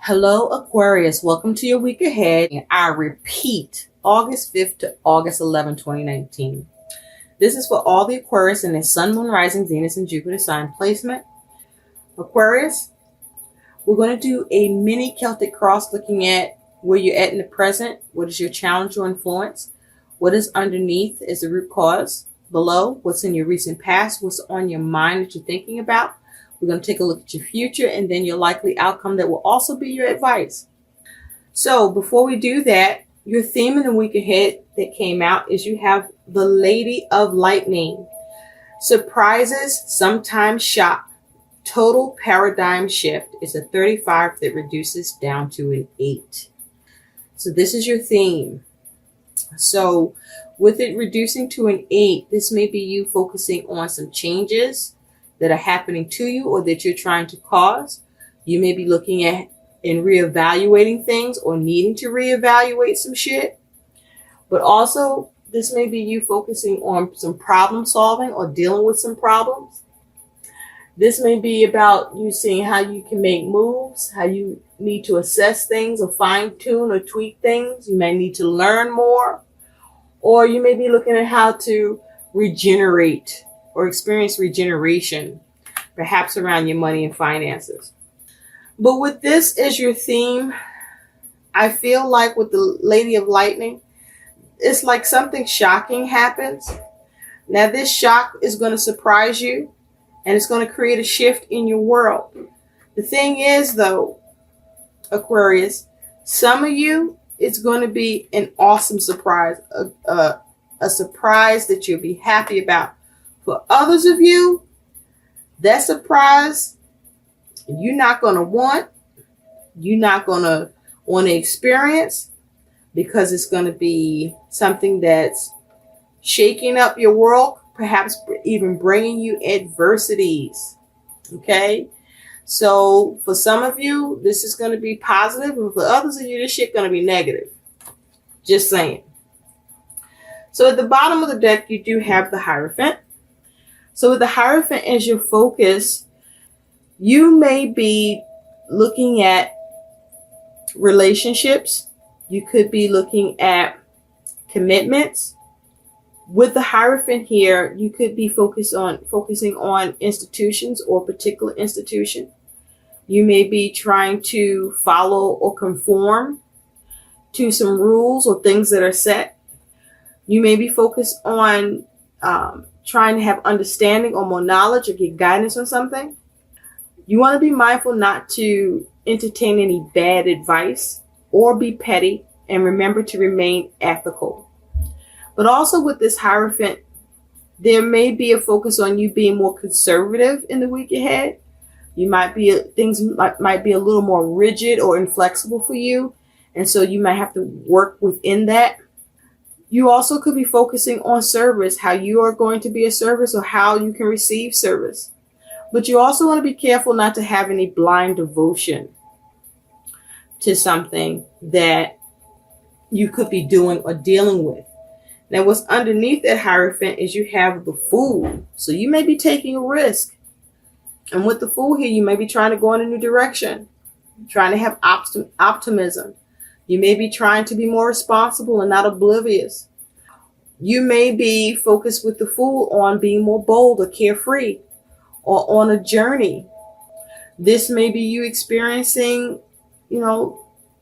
Hello, Aquarius. Welcome to your week ahead. And I repeat, August 5th to August 11th, 2019. This is for all the Aquarius in their Sun, Moon, Rising, Venus, and Jupiter sign placement. Aquarius, we're going to do a mini Celtic cross looking at where you're at in the present. What is your challenge or influence? What is underneath is the root cause. Below, what's in your recent past? What's on your mind that you're thinking about? We're going to take a look at your future and then your likely outcome that will also be your advice. So before we do that, your theme in the week ahead that came out is you have the Lady of Lightning. Surprises, sometimes shock. Total paradigm shift. It's a 35 that reduces down to an 8. So this is your theme. So with it reducing to an 8, this may be you focusing on some changes that are happening to you or that you're trying to cause. You may be looking at and reevaluating things or needing to reevaluate some shit. But also, this may be you focusing on some problem solving or dealing with some problems. This may be about you seeing how you can make moves, how you need to assess things or fine tune or tweak things. You may need to learn more. Or you may be looking at how to regenerate or experience regeneration, perhaps around your money and finances. But with this as your theme, I feel like with the Lady of Lightning, it's like something shocking happens. Now this shock is going to surprise you and it's going to create a shift in your world. The thing is though, Aquarius, some of you, it's going to be an awesome surprise, a surprise that you'll be happy about. For others of you, that surprise, you're not going to want to experience, because it's going to be something that's shaking up your world, perhaps even bringing you adversities. Okay? So for some of you, this is going to be positive, and for others of you, this shit going to be negative. Just saying. So at the bottom of the deck, you do have the Hierophant. So with the Hierophant as your focus, you may be looking at relationships. You could be looking at commitments. With the Hierophant here, you could be focusing on institutions or a particular institution. You may be trying to follow or conform to some rules or things that are set. You may be focused on trying to have understanding or more knowledge or get guidance on something. You want to be mindful not to entertain any bad advice or be petty, and remember to remain ethical. But also with this Hierophant, there may be a focus on you being more conservative in the week ahead. You might be things might be a little more rigid or inflexible for you, and so you might have to work within that. You also could be focusing on service, how you are going to be a service or how you can receive service. But you also want to be careful not to have any blind devotion to something that you could be doing or dealing with. Now, what's underneath that Hierophant is you have the Fool. So you may be taking a risk. And with the Fool here, you may be trying to go in a new direction, trying to have optimism. You may be trying to be more responsible and not oblivious. You may be focused with the Fool on being more bold or carefree or on a journey. This may be you experiencing,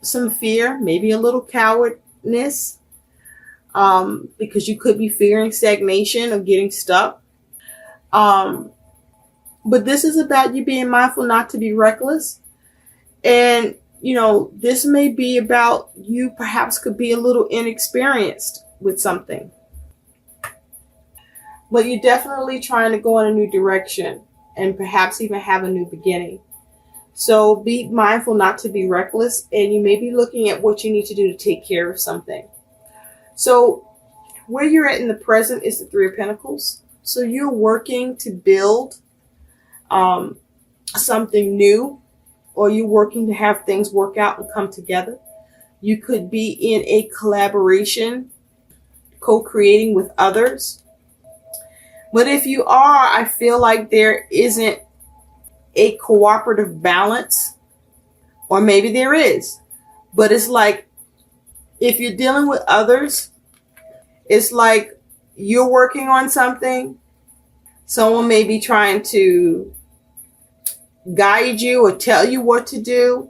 some fear, maybe a little cowardness, because you could be fearing stagnation or getting stuck. But this is about you being mindful not to be reckless. And this may be about you perhaps could be a little inexperienced with something. But you're definitely trying to go in a new direction and perhaps even have a new beginning. So be mindful not to be reckless, and you may be looking at what you need to do to take care of something. So where you're at in the present is the Three of Pentacles. So you're working to build something new, or you're working to have things work out and come together. You could be in a collaboration, co-creating with others. But if you are, I feel like there isn't a cooperative balance or maybe there is. But it's like, if you're dealing with others, it's like you're working on something. Someone may be trying to guide you or tell you what to do.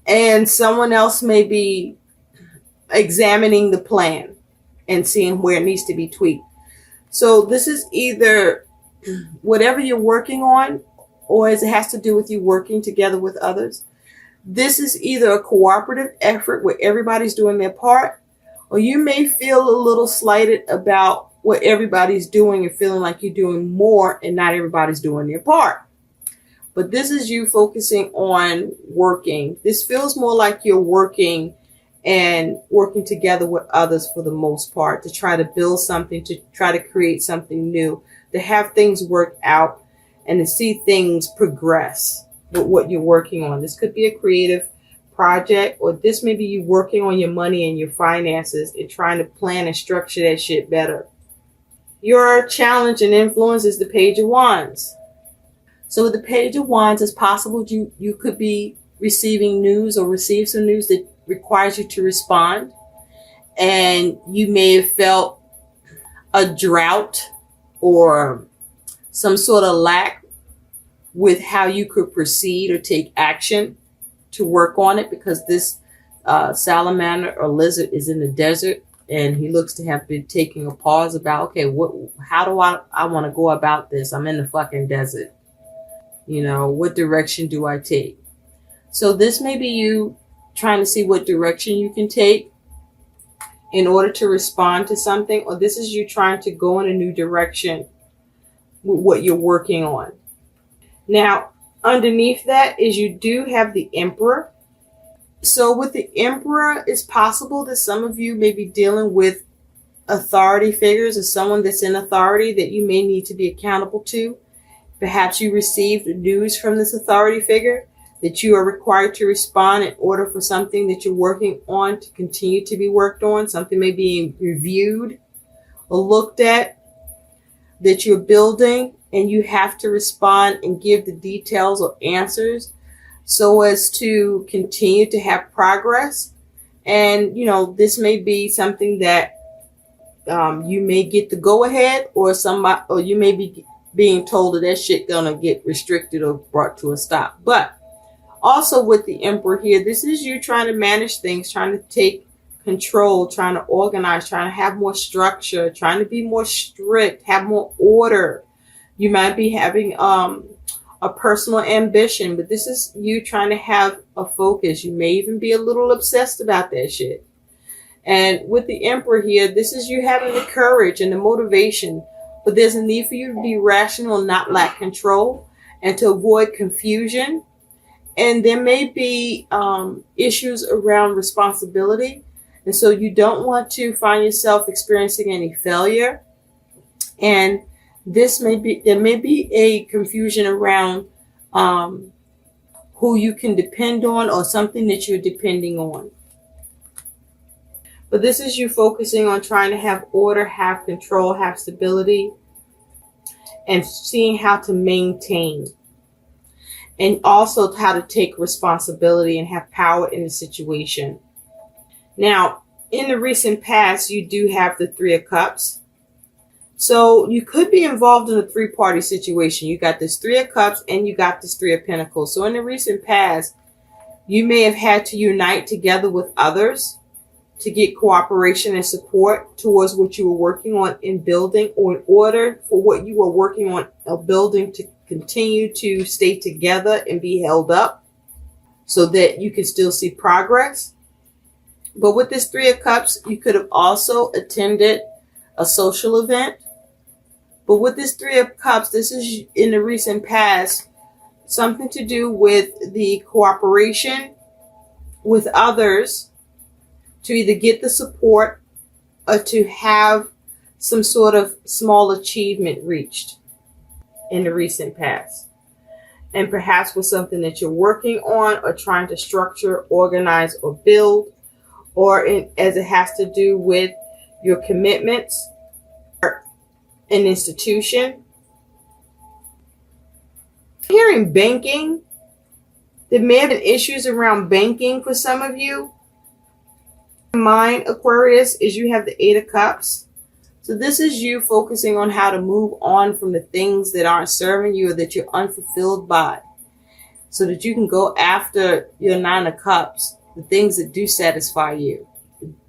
And someone else may be examining the plan and seeing where it needs to be tweaked. So this is either whatever you're working on, or as it has to do with you working together with others. This is either a cooperative effort where everybody's doing their part, or you may feel a little slighted about what everybody's doing and feeling like you're doing more and not everybody's doing their part. But this is you focusing on working. This feels more like you're working and working together with others for the most part to try to build something, to try to create something new, to have things work out and to see things progress with what you're working on. This could be a creative project, or this may be you working on your money and your finances and trying to plan and structure that shit better. Your challenge and influence is the Page of Wands. So with the Page of Wands, it's possible you could be receiving news or receive some news that requires you to respond. And you may have felt a drought or some sort of lack with how you could proceed or take action to work on it, because this salamander or lizard is in the desert, and he looks to have been taking a pause about, okay, how do I want to go about this? I'm in the fucking desert. You know, what direction do I take? So this may be you trying to see what direction you can take in order to respond to something, or this is you trying to go in a new direction with what you're working on. Now, underneath that is you do have the Emperor. So with the Emperor, it's possible that some of you may be dealing with authority figures or someone that's in authority that you may need to be accountable to. Perhaps you received news from this authority figure that you are required to respond in order for something that you're working on to continue to be worked on. Something may be reviewed or looked at that you're building, and you have to respond and give the details or answers so as to continue to have progress. And, you know, this may be something that you may get the go ahead, or you may be being told that shit gonna get restricted or brought to a stop. But also with the Emperor here, this is you trying to manage things, trying to take control, trying to organize, trying to have more structure, trying to be more strict, have more order. You might be having a personal ambition, but this is you trying to have a focus. You may even be a little obsessed about that shit. And with the Emperor here, this is you having the courage and the motivation, but there's a need for you to be rational and not lack control, and to avoid confusion. And there may be issues around responsibility. And so you don't want to find yourself experiencing any failure. And there may be a confusion around who you can depend on, or something that you're depending on. But this is you focusing on trying to have order, have control, have stability, and seeing how to maintain. And also how to take responsibility and have power in the situation. Now, in the recent past, you do have the Three of Cups. So you could be involved in a three-party situation. You got this Three of Cups and you got this Three of Pentacles. So in the recent past, you may have had to unite together with others to get cooperation and support towards what you were working on in building, or in order for what you were working on building to continue to stay together and be held up so that you can still see progress. But with this Three of Cups, you could have also attended a social event. But with this Three of Cups, this is in the recent past, something to do with the cooperation with others to either get the support or to have some sort of small achievement reached in the recent past. And perhaps with something that you're working on or trying to structure, organize, or build, or as it has to do with your commitments or an institution. Hearing banking, There may have been issues around banking for some of you. Mine, Aquarius, is you have the Eight of Cups. So this is you focusing on how to move on from the things that aren't serving you or that you're unfulfilled by, so that you can go after your Nine of Cups, the things that do satisfy you,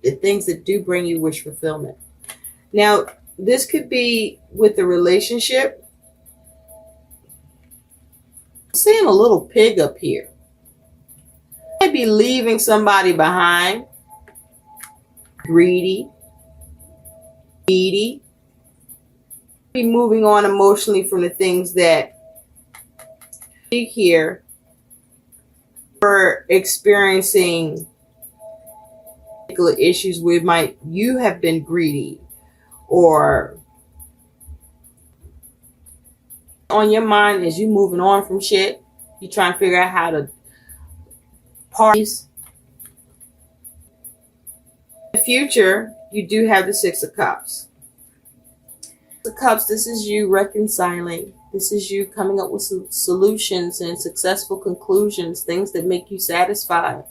the things that do bring you wish fulfillment. Now, this could be with the relationship. I'm seeing a little pig up here. You might be leaving somebody behind. Greedy. Needy. Be moving on emotionally from the things that here we're experiencing particular issues where you have been greedy, or on your mind as you moving on from shit. You trying to figure out how to parties. In the future, you do have the Six of Cups. The Cups, this is you reconciling. This is you coming up with solutions and successful conclusions, things that make you satisfied.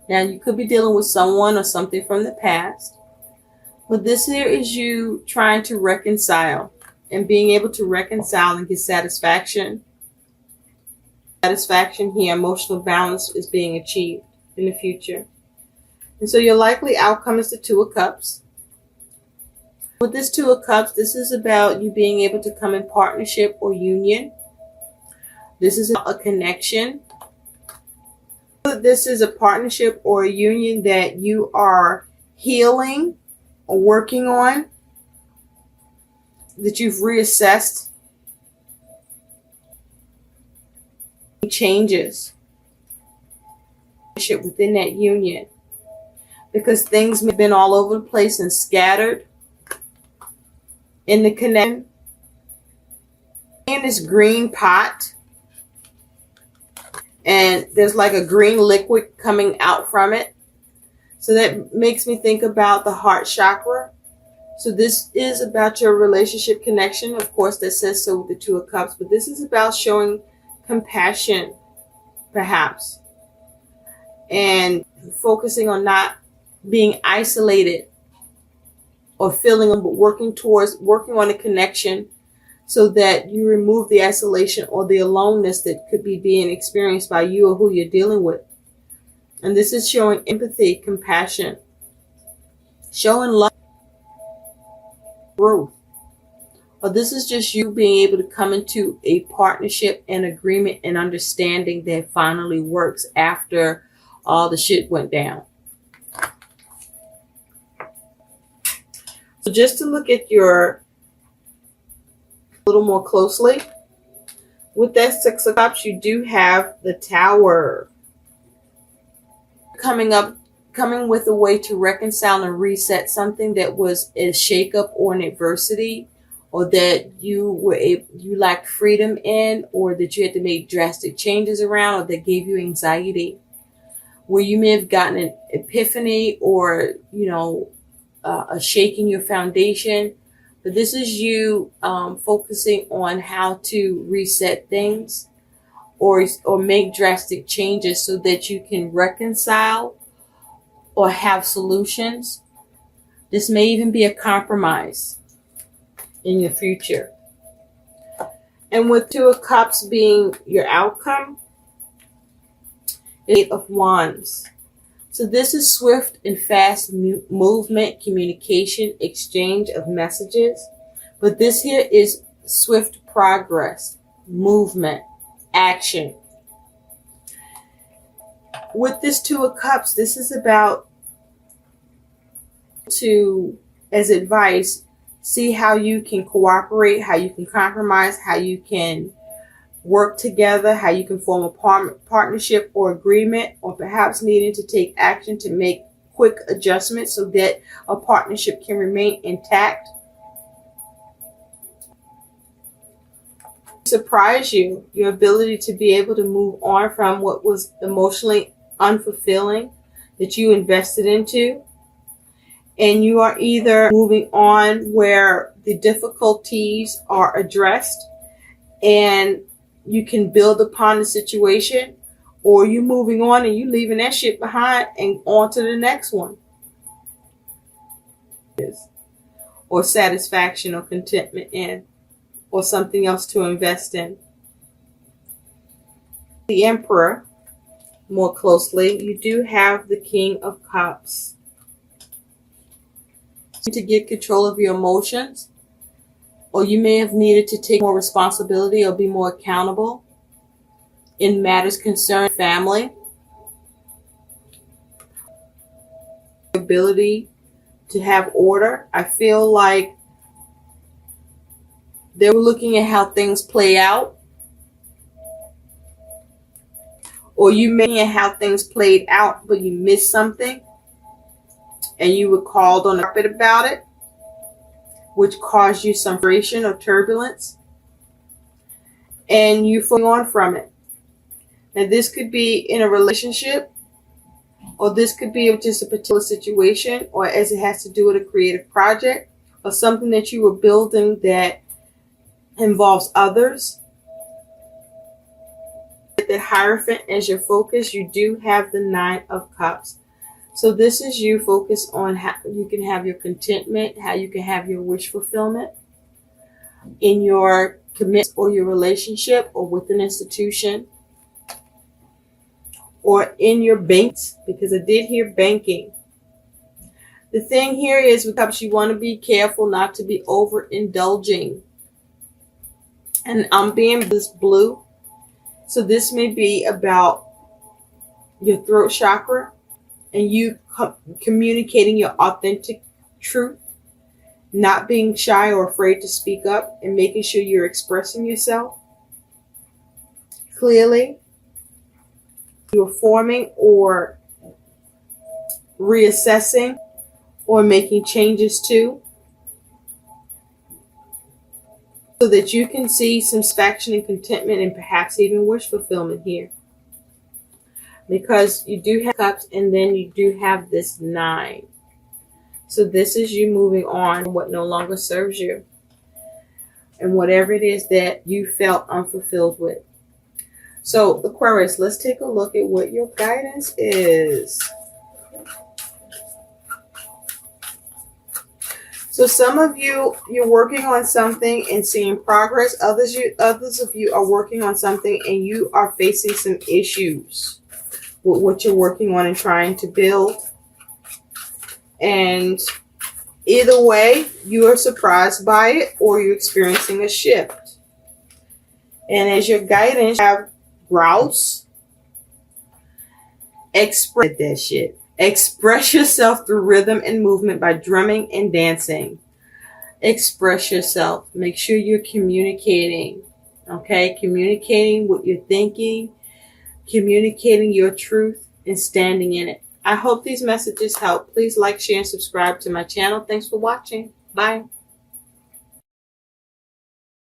Now, you could be dealing with someone or something from the past, but this here is you trying to reconcile and being able to reconcile and get satisfaction. Satisfaction here, emotional balance is being achieved in the future. And so your likely outcome is the Two of Cups. With this Two of Cups, this is about you being able to come in partnership or union. This is a connection. This is a partnership or a union that you are healing or working on, that you've reassessed. Changes within that union, because things may have been all over the place and scattered in the connection. In this green pot, and there's like a green liquid coming out from it. So that makes me think about the heart chakra. So this is about your relationship connection. Of course, that says so with the Two of Cups, but this is about showing compassion, perhaps, and focusing on not being isolated or feeling, but working on a connection, so that you remove the isolation or the aloneness that could be being experienced by you or who you're dealing with. And this is showing empathy, compassion, showing love, growth. Or this is just you being able to come into a partnership and agreement and understanding that finally works after all the shit went down. So just to look at your a little more closely, with that Six of Cups, you do have the Tower coming with a way to reconcile and reset something that was a shakeup or an adversity, or that you lacked freedom in, or that you had to make drastic changes around, or that gave you anxiety, where you may have gotten an epiphany or a shaking your foundation. But this is you focusing on how to reset things or make drastic changes so that you can reconcile or have solutions. This may even be a compromise in your future. And with Two of Cups being your outcome, Eight of Wands. So this is swift and fast movement, communication, exchange of messages. But this here is swift progress, movement, action. With this Two of Cups, this is about as advice, see how you can cooperate, how you can compromise, how you can work together, how you can form a partnership or agreement, or perhaps needing to take action to make quick adjustments so that a partnership can remain intact. Surprise you, your ability to be able to move on from what was emotionally unfulfilling that you invested into. And you are either moving on where the difficulties are addressed and you can build upon the situation, or you moving on and you leaving that shit behind and on to the next one. Or satisfaction or contentment in, or something else to invest in. The Emperor, more closely, you do have the King of Cups. To get control of your emotions, or you may have needed to take more responsibility or be more accountable in matters concerning family, ability to have order. I feel like they were looking at how things play out, or you may have how things played out, but you missed something and you were called on the carpet about it, which caused you some frustration or turbulence, and you flew on from it. Now, this could be in a relationship, or this could be just a particular situation, or as it has to do with a creative project, or something that you were building that involves others. The Hierophant as your focus, you do have the Nine of Cups. So this is you focused on how you can have your contentment, how you can have your wish fulfillment in your commitment or your relationship, or with an institution, or in your banks, because I did hear banking. The thing here is with Cups, you want to be careful not to be overindulging. And I'm being this blue. So this may be about your throat chakra and you communicating your authentic truth, not being shy or afraid to speak up, and making sure you're expressing yourself clearly. You're forming or reassessing or making changes to, so that you can see some satisfaction and contentment and perhaps even wish fulfillment here. Because you do have Cups and then you do have this 9. So this is you moving on from what no longer serves you, and whatever it is that you felt unfulfilled with. So Aquarius, let's take a look at what your guidance is. So some of you, you're working on something and seeing progress. Others of you are working on something and you are facing some issues with what you're working on and trying to build. And either way, you are surprised by it or you're experiencing a shift. And as your guidance, you have grouse. Express that shit. Express yourself through rhythm and movement by drumming and dancing. Express yourself. Make sure you're communicating. Okay? Communicating what you're thinking. Communicating your truth and standing in it. I hope these messages help. Please like, share, and subscribe to my channel. Thanks for watching. Bye.